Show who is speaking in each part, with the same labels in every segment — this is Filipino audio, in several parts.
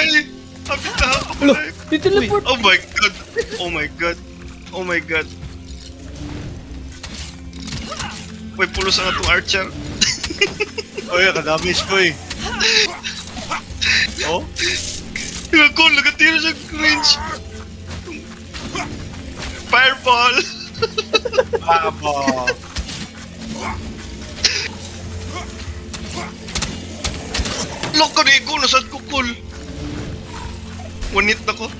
Speaker 1: Ay! Kapit na ako
Speaker 2: Alo,
Speaker 1: life.
Speaker 2: di teleport.
Speaker 1: Oh my god! Oh my god! Oh my god! Uy, pulos ang atong archer.
Speaker 3: Oy, kadamage ko eh. Oh?
Speaker 1: Ako, nagatira siya range. Fireball!
Speaker 3: Baba.
Speaker 1: Look ka na ko, nasad ko cool. Wanit na ko.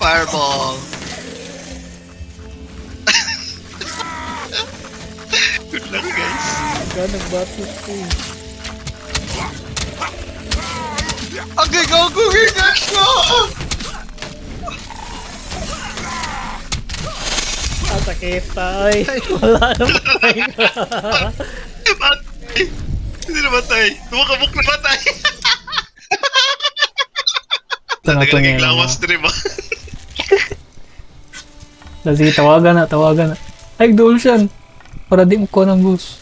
Speaker 1: Fireball! Good luck guys.
Speaker 2: Ganang batis ko eh.
Speaker 1: Agay ko, gigas ko!
Speaker 2: Ah, sakit tay. Wala na patay ka.
Speaker 1: Matay! Hindi na matay. Tumakabok na matay.
Speaker 2: Tanga to
Speaker 1: Naging
Speaker 2: niya.
Speaker 1: lawas din ba?
Speaker 2: Sige, tawagan na. Ay, dual siya. Para di mo ko ng boost.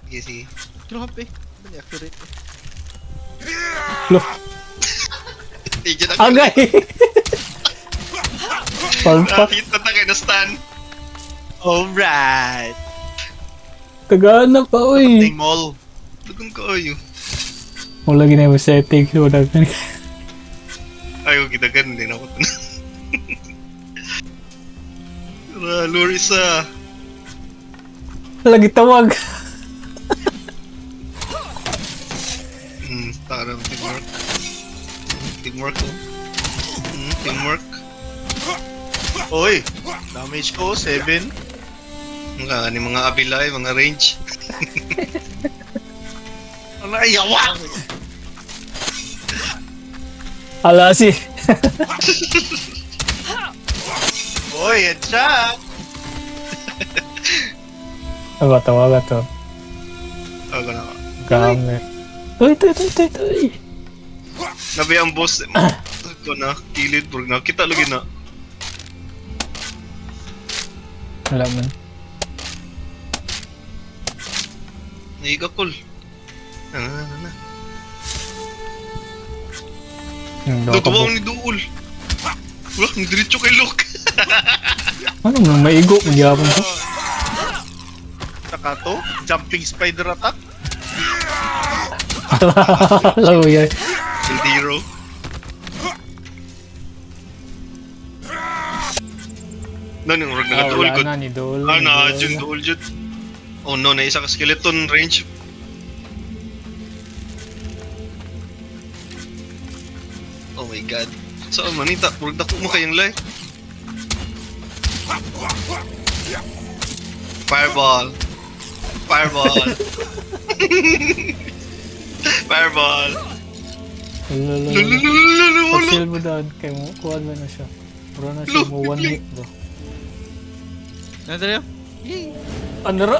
Speaker 1: Sige, sige.
Speaker 3: Drop eh. Mali accurate eh.
Speaker 2: Look,
Speaker 1: Hindi dyan ako.
Speaker 2: agay! Palpak.
Speaker 1: Nakita na kayo na stun.
Speaker 3: Alright.
Speaker 2: Tagaana pa, uy.
Speaker 3: Ting mall.
Speaker 1: Tugon ko ayo.
Speaker 2: Wala gina yung setting. Wala ka.
Speaker 1: Ayaw kita ganun din ako. Lure isa.
Speaker 2: Lagi tawag.
Speaker 1: Taka ng teamwork. Teamwork ko. Teamwork.
Speaker 3: Oy, damage ko 7.
Speaker 1: Mga abilay, mga range. Ano ay yawa?
Speaker 2: Ala si.
Speaker 3: Oy, headshot.
Speaker 2: Tawagan to.
Speaker 1: Ako na ka.
Speaker 2: Gamit. Uy, tay.
Speaker 1: Nabi ang boss. Ako na, kilid, bro na. Kita lagi na.
Speaker 2: Wala man.
Speaker 1: Nagigakol. Na. Tutuwa ni Duul. Wala, diretso kay Luke.
Speaker 2: Ano nang maigo? Magyapon ko.
Speaker 3: Saka to, jumping spider attack.
Speaker 2: Lalo yan.
Speaker 1: Sindiro. Nani, urag nag-duul ko.
Speaker 2: Wala na ni Dol.
Speaker 1: Jun, Duul, Jun. Oh no, na isa ka skeleton range. Oh my god. Saan manita? Urag na mo kayang life. Fireball. Fireball. Fireball.
Speaker 2: Lalo. Pag-seal mo doon, kaya mo, kuha mo na siya. Puro na siya mo 1 hit ba?
Speaker 3: Nandito yun?
Speaker 2: Ano ra?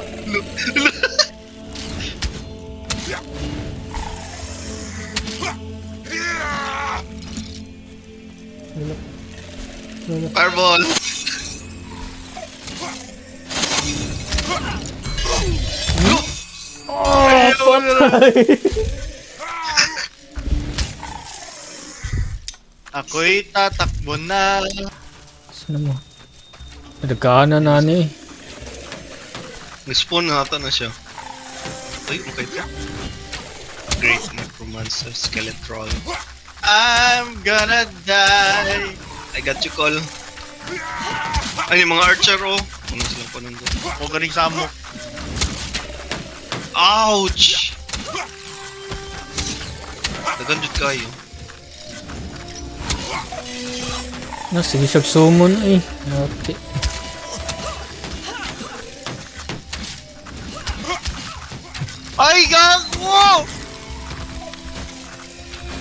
Speaker 1: Fireball.
Speaker 2: Oh, patay!
Speaker 3: Ako'y tatakbo na.
Speaker 2: Saan mo? Nagkaanan na ni.
Speaker 1: Nag-spawn na ata na siya. Ay, okay pa. Great Necromancer Skeletroll.
Speaker 3: I'm gonna die.
Speaker 1: I got you, call. Ay, yung mga archer, oh. Ano sila pa nandun?
Speaker 3: O galing samok.
Speaker 1: Ouch! Naganjut kayo.
Speaker 2: No, sige siya summon eh. Okay.
Speaker 3: Ay, gago!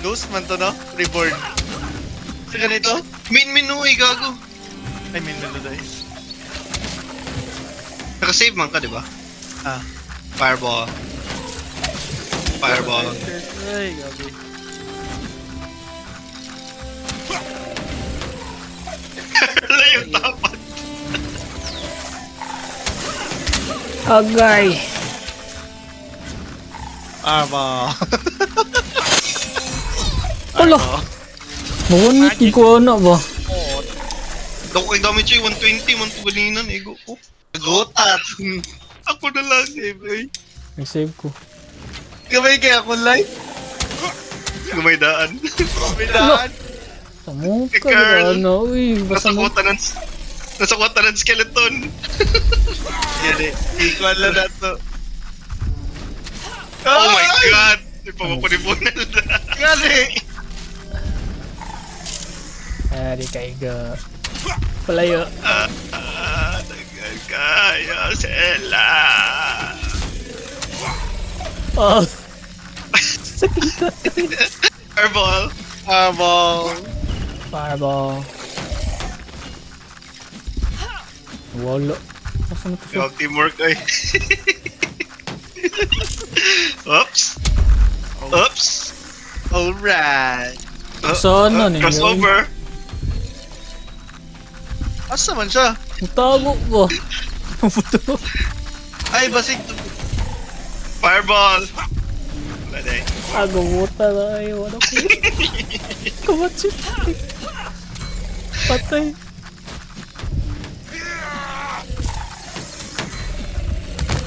Speaker 3: Ghost man to, no? Reborn. Sa ganito?
Speaker 1: Min uy, gago.
Speaker 3: I mean, nalulay.
Speaker 1: Naka-save man ka, di ba?
Speaker 3: Ah.
Speaker 1: Fireball. Fireball.
Speaker 3: Ay, gabi.
Speaker 1: Wala yung tapat.
Speaker 2: Agay!
Speaker 3: Arma.
Speaker 2: Hala! Mawanit ko ano ba?
Speaker 1: Dako kay damage ay 120 man to ganinan ego ko.
Speaker 3: Gutat.
Speaker 1: Ako na lang eh, boy.
Speaker 2: Nag-save ko.
Speaker 3: Gamay kaya ako live.
Speaker 1: Gumay daan.
Speaker 3: May daan.
Speaker 2: Tamo ka
Speaker 1: Girl.
Speaker 2: ano, uy. Basta mo.
Speaker 1: Nasa kota ng skeleton.
Speaker 3: Yan eh. Equal na na to.
Speaker 1: Oh my god! Ipamapunipunan na.
Speaker 3: Gali.
Speaker 2: Ari kay ga. Palayo.
Speaker 1: Tagal kaya sila.
Speaker 2: Oh. Sakit.
Speaker 1: Airball.
Speaker 3: Arma.
Speaker 2: Fireball. Wala. Asa na to siya?
Speaker 1: Yung teamwork ay. Oops. Oops.
Speaker 3: Alright.
Speaker 2: Saan na ninyo?
Speaker 1: Crossover.
Speaker 3: Asa man siya?
Speaker 2: Tago ba? Puto.
Speaker 3: Ay, basig.
Speaker 1: Fireball. Wala na eh.
Speaker 2: Tago mo tayo. Ano ko? Kamatsi. Patay.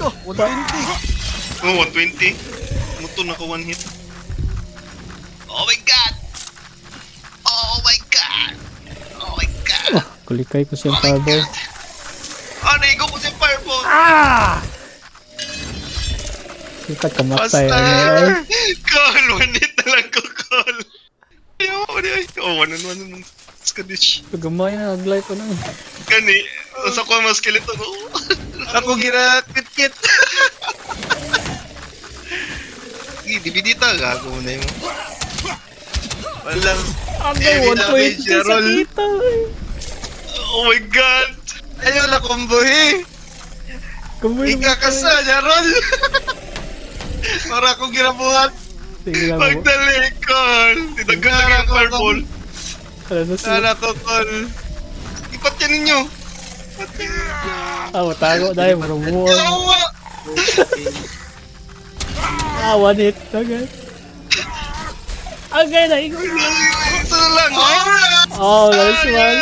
Speaker 3: Oh, 120.
Speaker 1: Oh, 120. Muto na ko one hit. Oh my god! Oh my god! Oh my god!
Speaker 2: Kulikay ko siyang
Speaker 1: Oh my
Speaker 2: fireball.
Speaker 1: god! Oh, naigo ko si Fireball!
Speaker 2: Ah! Sikat kamatay. Ano ay?
Speaker 1: Master! Call! One hit na lang ko, call! Ayaw ko niya. Oh, one on one naman. Skadish.
Speaker 2: Pagamay na nag-life ko na.
Speaker 1: Kani, nasa ko ang mga skeleton. Oh.
Speaker 3: Ako ginakit-kit.
Speaker 1: Dibidita, gago mo na yun.
Speaker 3: Walang
Speaker 2: Agay,
Speaker 3: heavy damage,
Speaker 2: 120
Speaker 3: Jarol.
Speaker 2: sa kita.
Speaker 1: Oh my god!
Speaker 3: Ayaw na kumbuhi.
Speaker 2: Kamoy na
Speaker 3: Ikakasa, Jarol. Para akong ginabuhat.
Speaker 2: Sige lang mo.
Speaker 1: Pagdali, call! Tinagal lang yung fireball.
Speaker 2: Ano na siya?
Speaker 3: Sana ko, Col.
Speaker 1: Ipat yan ninyo!
Speaker 2: Ah, matago dahil marumuan.
Speaker 1: Yawa!
Speaker 2: Ah, one hit. Agay. Agay na, ikaw.
Speaker 1: Ito na lang!
Speaker 2: Oh, nice one.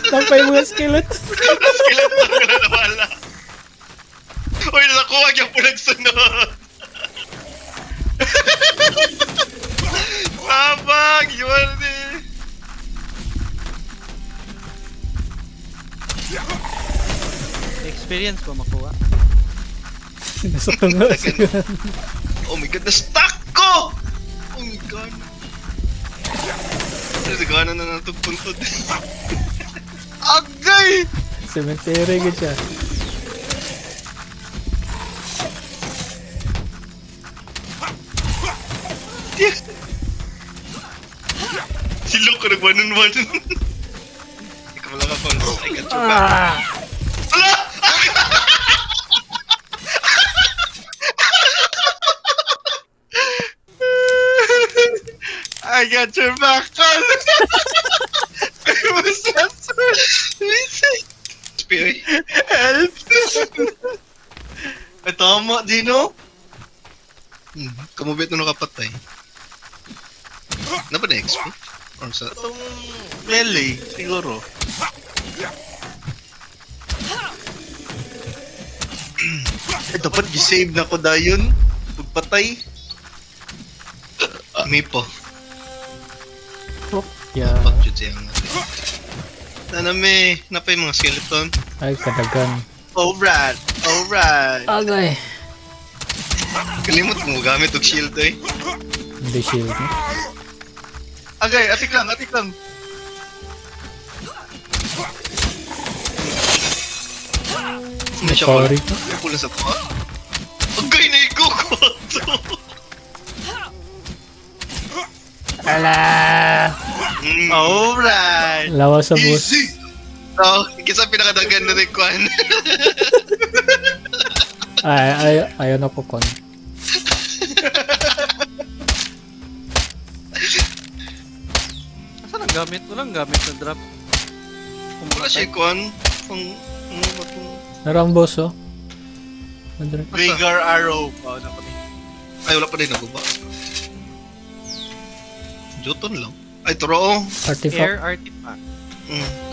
Speaker 2: Tampay mga skeleton.
Speaker 1: Skeleton ko na nawala. Uy, nakuha niya po nagsunod. Sabang! Yun eh!
Speaker 3: Experience ko makuha.
Speaker 2: Nasa tunga siya.
Speaker 1: Oh my god, na-stuck ko! Oh my god. Nagana na natong puntod.
Speaker 3: Agay!
Speaker 2: Cemetery ka siya.
Speaker 1: Silok ko nag-one-on-one. Ikaw lang ako. I got your back.
Speaker 2: Ah!
Speaker 1: Ala!
Speaker 3: I got your back, Col.
Speaker 1: What's that? Spirit.
Speaker 3: Help! Ay, tama, Dino.
Speaker 1: Kamubit na nakapatay. Ano ba na XP? Or sa...
Speaker 3: Itong melee, siguro. Eh, dapat gisave na ko dayon. Pagpatay.
Speaker 1: May po.
Speaker 2: Oh, yeah.
Speaker 1: Fuck yun siya nga. Sana may napay mga skeleton.
Speaker 2: Ay, kadagan.
Speaker 3: Alright, alright.
Speaker 2: Agay.
Speaker 1: Kalimot mo gamit og shield eh.
Speaker 2: Hindi shield mo.
Speaker 3: Agay, atik lang, atik lang.
Speaker 1: Ano siya
Speaker 2: Sorry.
Speaker 1: pala? Pula sa tuwa. Agay na ikaw ko to.
Speaker 2: Ala!
Speaker 3: Alright.
Speaker 2: Lawas sa boss.
Speaker 1: Easy! Oh, kisa pinakadagan na rin kwan.
Speaker 2: Ayaw na po kon.
Speaker 3: Saan ang gamit? Walang gamit na drop.
Speaker 1: Wala siya kwan. Ano ba itong...
Speaker 2: Narang boss oh. Madre.
Speaker 3: Vigor arrow. Oh, na kami.
Speaker 1: Ay, wala pa din naguba. Joton lang. Ay, turo.
Speaker 2: Artifact.
Speaker 4: Air artifact.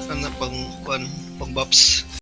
Speaker 1: Sana pang buffs.